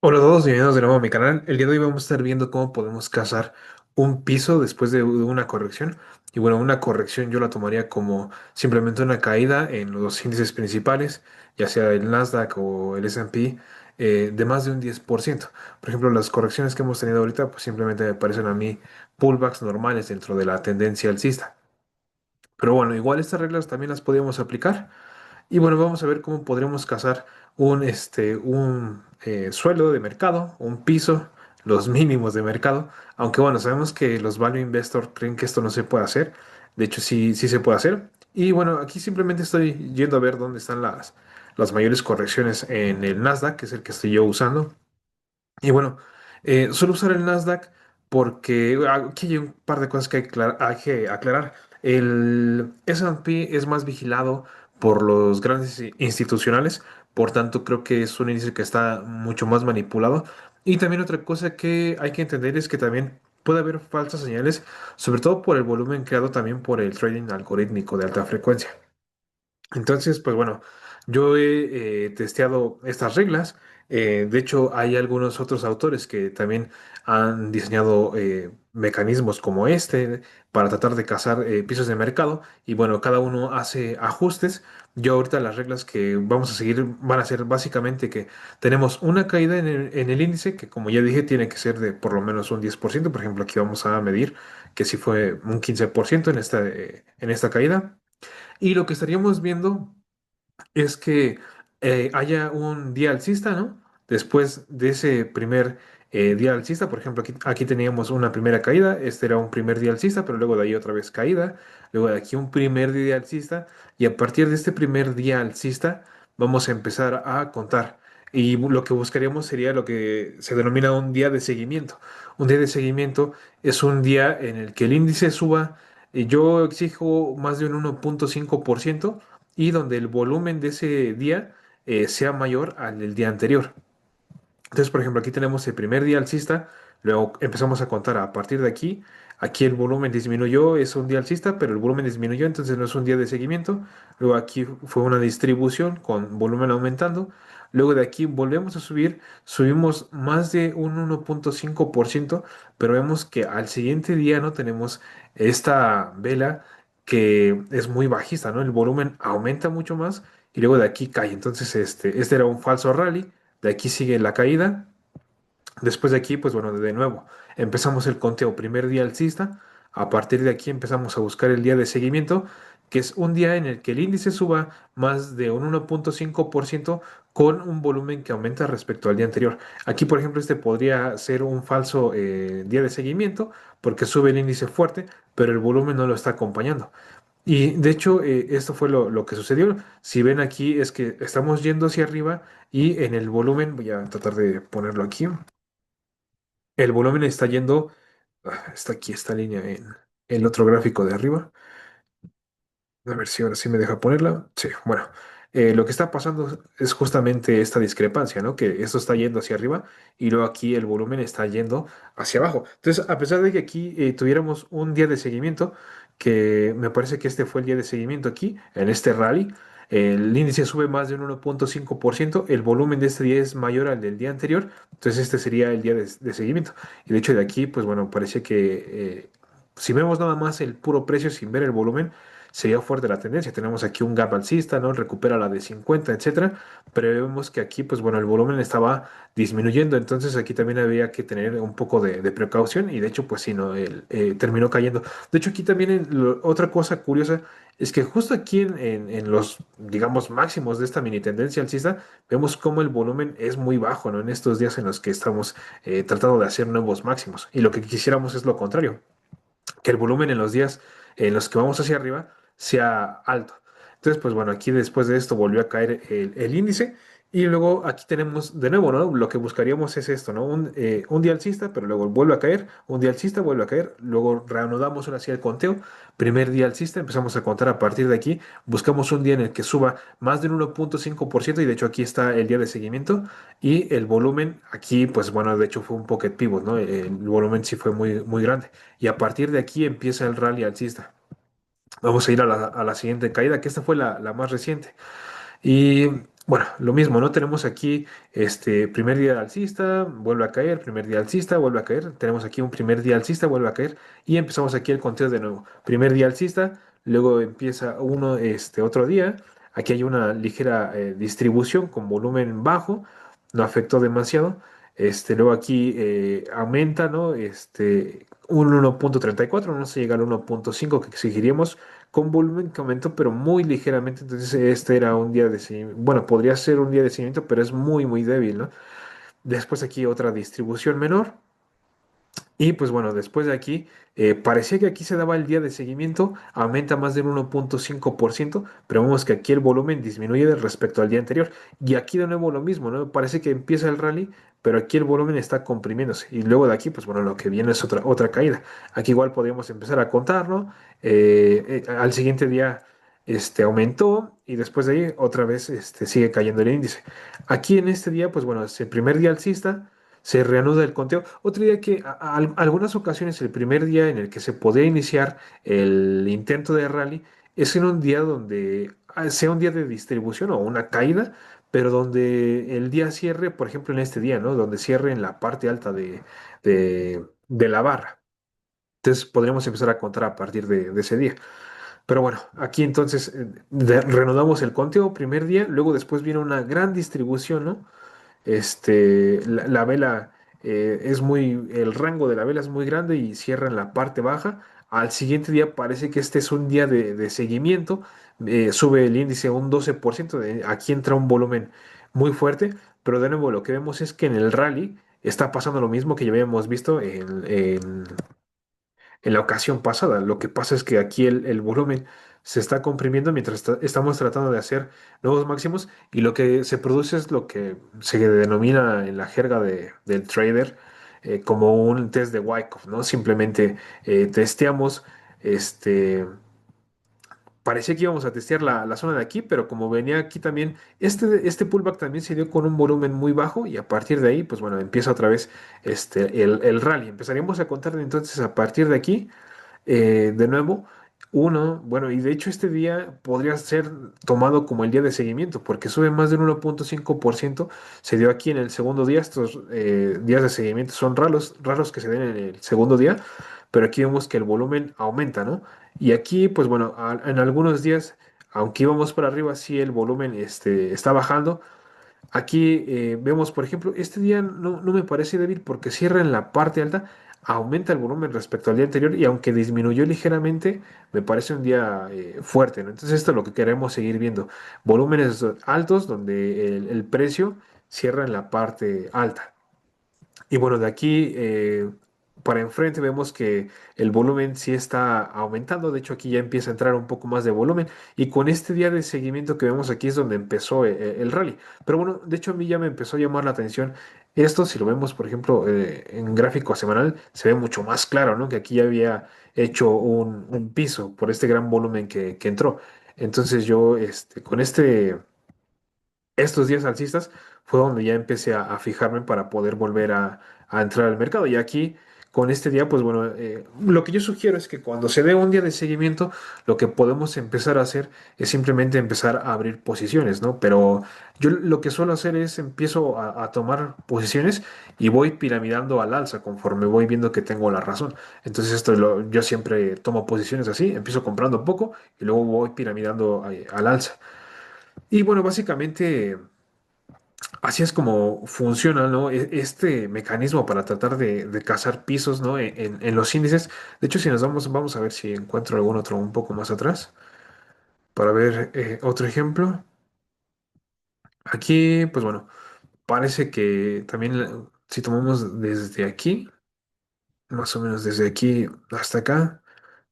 Hola a todos, bienvenidos de nuevo a mi canal. El día de hoy vamos a estar viendo cómo podemos cazar un piso después de una corrección. Y bueno, una corrección yo la tomaría como simplemente una caída en los índices principales, ya sea el Nasdaq o el S&P, de más de un 10%. Por ejemplo, las correcciones que hemos tenido ahorita, pues simplemente me parecen a mí pullbacks normales dentro de la tendencia alcista. Pero bueno, igual estas reglas también las podríamos aplicar. Y bueno, vamos a ver cómo podremos cazar un suelo de mercado, un piso, los mínimos de mercado. Aunque bueno, sabemos que los value investor creen que esto no se puede hacer. De hecho, sí, sí se puede hacer. Y bueno, aquí simplemente estoy yendo a ver dónde están las mayores correcciones en el Nasdaq, que es el que estoy yo usando. Y bueno, suelo usar el Nasdaq porque aquí hay un par de cosas que hay que aclarar. El S&P es más vigilado por los grandes institucionales, por tanto creo que es un índice que está mucho más manipulado. Y también otra cosa que hay que entender es que también puede haber falsas señales, sobre todo por el volumen creado también por el trading algorítmico de alta frecuencia. Entonces, pues bueno, yo he testeado estas reglas. De hecho, hay algunos otros autores que también han diseñado mecanismos como este para tratar de cazar pisos de mercado. Y bueno, cada uno hace ajustes. Yo ahorita las reglas que vamos a seguir van a ser básicamente que tenemos una caída en el índice, que como ya dije, tiene que ser de por lo menos un 10%. Por ejemplo, aquí vamos a medir que si fue un 15% en esta caída. Y lo que estaríamos viendo es que haya un día alcista, ¿no? Después de ese primer día alcista, por ejemplo, aquí teníamos una primera caída, este era un primer día alcista, pero luego de ahí otra vez caída, luego de aquí un primer día alcista, y a partir de este primer día alcista vamos a empezar a contar. Y lo que buscaríamos sería lo que se denomina un día de seguimiento. Un día de seguimiento es un día en el que el índice suba, yo exijo más de un 1,5% y donde el volumen de ese día sea mayor al del día anterior. Entonces, por ejemplo, aquí tenemos el primer día alcista, luego empezamos a contar a partir de aquí. Aquí el volumen disminuyó, es un día alcista, pero el volumen disminuyó, entonces no es un día de seguimiento. Luego aquí fue una distribución con volumen aumentando. Luego de aquí volvemos a subir, subimos más de un 1,5%, pero vemos que al siguiente día no tenemos esta vela que es muy bajista, ¿no? El volumen aumenta mucho más y luego de aquí cae. Entonces, este era un falso rally. De aquí sigue la caída. Después de aquí, pues bueno, de nuevo, empezamos el conteo primer día alcista. A partir de aquí empezamos a buscar el día de seguimiento, que es un día en el que el índice suba más de un 1,5% con un volumen que aumenta respecto al día anterior. Aquí, por ejemplo, este podría ser un falso día de seguimiento porque sube el índice fuerte, pero el volumen no lo está acompañando. Y de hecho, esto fue lo que sucedió. Si ven aquí, es que estamos yendo hacia arriba y en el volumen, voy a tratar de ponerlo aquí, el volumen está yendo, está aquí esta línea en el otro gráfico de arriba. A ver si ahora sí me deja ponerla. Sí, bueno, lo que está pasando es justamente esta discrepancia, ¿no? Que esto está yendo hacia arriba y luego aquí el volumen está yendo hacia abajo. Entonces, a pesar de que aquí tuviéramos un día de seguimiento, que me parece que este fue el día de seguimiento aquí, en este rally, el índice sube más de un 1,5%, el volumen de este día es mayor al del día anterior, entonces este sería el día de seguimiento. Y de hecho de aquí, pues bueno, parece que si vemos nada más el puro precio sin ver el volumen, sería fuerte la tendencia. Tenemos aquí un gap alcista, ¿no? Recupera la de 50, etcétera, pero vemos que aquí, pues bueno, el volumen estaba disminuyendo, entonces aquí también había que tener un poco de precaución y de hecho, pues sí, ¿no? Terminó cayendo. De hecho, aquí también otra cosa curiosa es que justo aquí en los, digamos, máximos de esta mini tendencia alcista, vemos cómo el volumen es muy bajo, ¿no? En estos días en los que estamos tratando de hacer nuevos máximos y lo que quisiéramos es lo contrario, que el volumen en los días en los que vamos hacia arriba sea alto. Entonces, pues bueno, aquí después de esto volvió a caer el índice y luego aquí tenemos de nuevo, ¿no? Lo que buscaríamos es esto, ¿no? Un día alcista, pero luego vuelve a caer, un día alcista, vuelve a caer, luego reanudamos ahora sí el conteo, primer día alcista, empezamos a contar a partir de aquí, buscamos un día en el que suba más del 1,5% y de hecho aquí está el día de seguimiento y el volumen aquí, pues bueno, de hecho fue un pocket pivot, ¿no? El volumen sí fue muy, muy grande. Y a partir de aquí empieza el rally alcista. Vamos a ir a la siguiente caída, que esta fue la más reciente. Y Bueno, lo mismo, ¿no? Tenemos aquí primer día alcista, vuelve a caer, primer día alcista, vuelve a caer. Tenemos aquí un primer día alcista, vuelve a caer. Y empezamos aquí el conteo de nuevo. Primer día alcista, luego empieza uno, otro día. Aquí hay una ligera distribución con volumen bajo, no afectó demasiado. Luego aquí aumenta, ¿no? Un 1,34, no se llega al 1,5 que exigiríamos con volumen que aumentó, pero muy ligeramente. Entonces, este era un día de seguimiento. Bueno, podría ser un día de seguimiento, pero es muy, muy débil, ¿no? Después aquí otra distribución menor. Y pues bueno, después de aquí, parecía que aquí se daba el día de seguimiento, aumenta más del 1,5%, pero vemos que aquí el volumen disminuye respecto al día anterior. Y aquí de nuevo lo mismo, ¿no? Parece que empieza el rally, pero aquí el volumen está comprimiéndose. Y luego de aquí, pues bueno, lo que viene es otra caída. Aquí igual podríamos empezar a contar, ¿no? Al siguiente día, aumentó y después de ahí otra vez, sigue cayendo el índice. Aquí en este día, pues bueno, es el primer día alcista, se reanuda el conteo. Otro día que algunas ocasiones el primer día en el que se podía iniciar el intento de rally es en un día donde sea un día de distribución o una caída, pero donde el día cierre, por ejemplo en este día, ¿no? Donde cierre en la parte alta de la barra. Entonces podríamos empezar a contar a partir de ese día. Pero bueno, aquí entonces reanudamos el conteo primer día, luego después viene una gran distribución, ¿no? La vela el rango de la vela es muy grande y cierra en la parte baja. Al siguiente día parece que este es un día de seguimiento, sube el índice un 12%, aquí entra un volumen muy fuerte, pero de nuevo lo que vemos es que en el rally está pasando lo mismo que ya habíamos visto en la ocasión pasada. Lo que pasa es que aquí el volumen se está comprimiendo mientras estamos tratando de hacer nuevos máximos y lo que se produce es lo que se denomina en la jerga del trader como un test de Wyckoff, ¿no? Simplemente testeamos este, parecía que íbamos a testear la zona de aquí, pero como venía aquí también, este pullback también se dio con un volumen muy bajo y a partir de ahí, pues bueno, empieza otra vez el rally. Empezaríamos a contar entonces a partir de aquí, de nuevo, uno, bueno, y de hecho este día podría ser tomado como el día de seguimiento, porque sube más del 1,5%, se dio aquí en el segundo día, estos días de seguimiento son raros, raros que se den en el segundo día, pero aquí vemos que el volumen aumenta, ¿no? Y aquí, pues bueno, en algunos días, aunque íbamos para arriba, sí el volumen está bajando. Aquí vemos, por ejemplo, este día no me parece débil porque cierra en la parte alta, aumenta el volumen respecto al día anterior y aunque disminuyó ligeramente, me parece un día fuerte, ¿no? Entonces esto es lo que queremos seguir viendo. Volúmenes altos donde el precio cierra en la parte alta. Y bueno, de aquí para enfrente vemos que el volumen sí está aumentando. De hecho, aquí ya empieza a entrar un poco más de volumen. Y con este día de seguimiento que vemos aquí es donde empezó el rally. Pero bueno, de hecho a mí ya me empezó a llamar la atención. Esto, si lo vemos, por ejemplo, en gráfico semanal, se ve mucho más claro, ¿no? Que aquí ya había hecho un piso por este gran volumen que entró. Entonces yo, con estos días alcistas fue donde ya empecé a fijarme para poder volver a entrar al mercado. Y aquí, con este día, pues bueno, lo que yo sugiero es que cuando se dé un día de seguimiento, lo que podemos empezar a hacer es simplemente empezar a abrir posiciones, ¿no? Pero yo lo que suelo hacer es empiezo a tomar posiciones y voy piramidando al alza conforme voy viendo que tengo la razón. Entonces yo siempre tomo posiciones así, empiezo comprando poco y luego voy piramidando al alza. Y bueno, básicamente así es como funciona, ¿no? Este mecanismo para tratar de cazar pisos, ¿no? En los índices. De hecho, si nos vamos a ver si encuentro algún otro un poco más atrás para ver otro ejemplo. Aquí, pues bueno, parece que también si tomamos desde aquí, más o menos desde aquí hasta acá,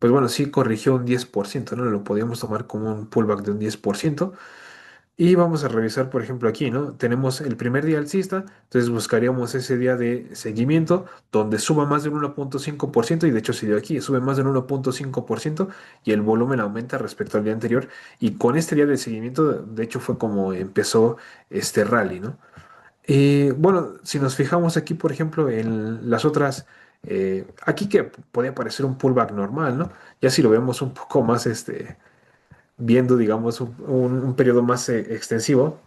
pues bueno, sí corrigió un 10%, ¿no? Lo podíamos tomar como un pullback de un 10%. Y vamos a revisar, por ejemplo, aquí, ¿no? Tenemos el primer día alcista, entonces buscaríamos ese día de seguimiento donde suba más del 1,5% y de hecho si dio aquí, sube más del 1,5% y el volumen aumenta respecto al día anterior y con este día de seguimiento, de hecho fue como empezó este rally, ¿no? Y bueno, si nos fijamos aquí, por ejemplo, en las otras, aquí que podía parecer un pullback normal, ¿no? Ya si lo vemos un poco más, viendo, digamos, un periodo más extensivo,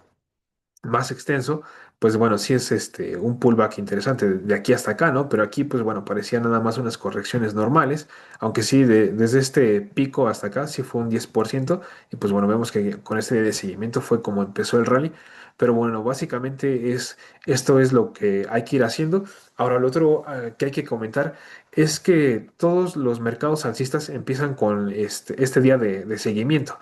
más extenso, pues bueno, sí es un pullback interesante de aquí hasta acá, ¿no? Pero aquí, pues bueno, parecía nada más unas correcciones normales, aunque sí, desde este pico hasta acá sí fue un 10%, y pues bueno, vemos que con este de seguimiento fue como empezó el rally, pero bueno, básicamente esto es lo que hay que ir haciendo. Ahora, lo otro que hay que comentar es que todos los mercados alcistas empiezan con este día de seguimiento.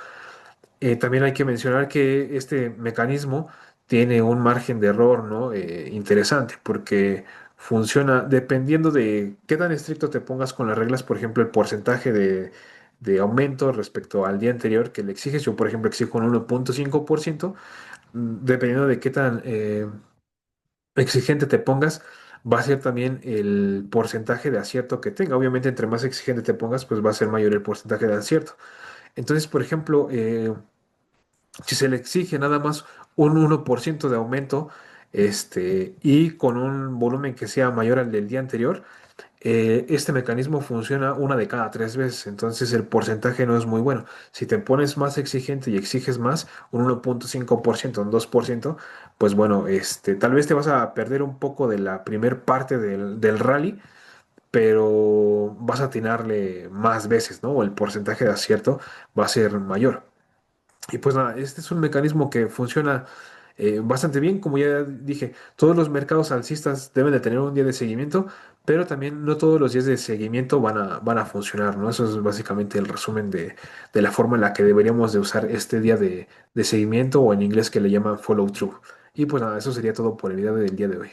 También hay que mencionar que este mecanismo tiene un margen de error, ¿no? Interesante, porque funciona dependiendo de qué tan estricto te pongas con las reglas, por ejemplo, el porcentaje de aumento respecto al día anterior que le exiges. Yo, por ejemplo, exijo un 1.5%, dependiendo de qué tan exigente te pongas, va a ser también el porcentaje de acierto que tenga. Obviamente, entre más exigente te pongas, pues va a ser mayor el porcentaje de acierto. Entonces, por ejemplo, si se le exige nada más un 1% de aumento, y con un volumen que sea mayor al del día anterior, este mecanismo funciona una de cada 3 veces, entonces el porcentaje no es muy bueno. Si te pones más exigente y exiges más, un 1.5%, un 2%, pues bueno, tal vez te vas a perder un poco de la primer parte del rally, pero vas a atinarle más veces, ¿no? O el porcentaje de acierto va a ser mayor. Y pues nada, este es un mecanismo que funciona bastante bien. Como ya dije, todos los mercados alcistas deben de tener un día de seguimiento, pero también no todos los días de seguimiento van a funcionar, ¿no? Eso es básicamente el resumen de la forma en la que deberíamos de usar este día de seguimiento, o en inglés que le llaman follow through. Y pues nada, eso sería todo por el video del día de hoy.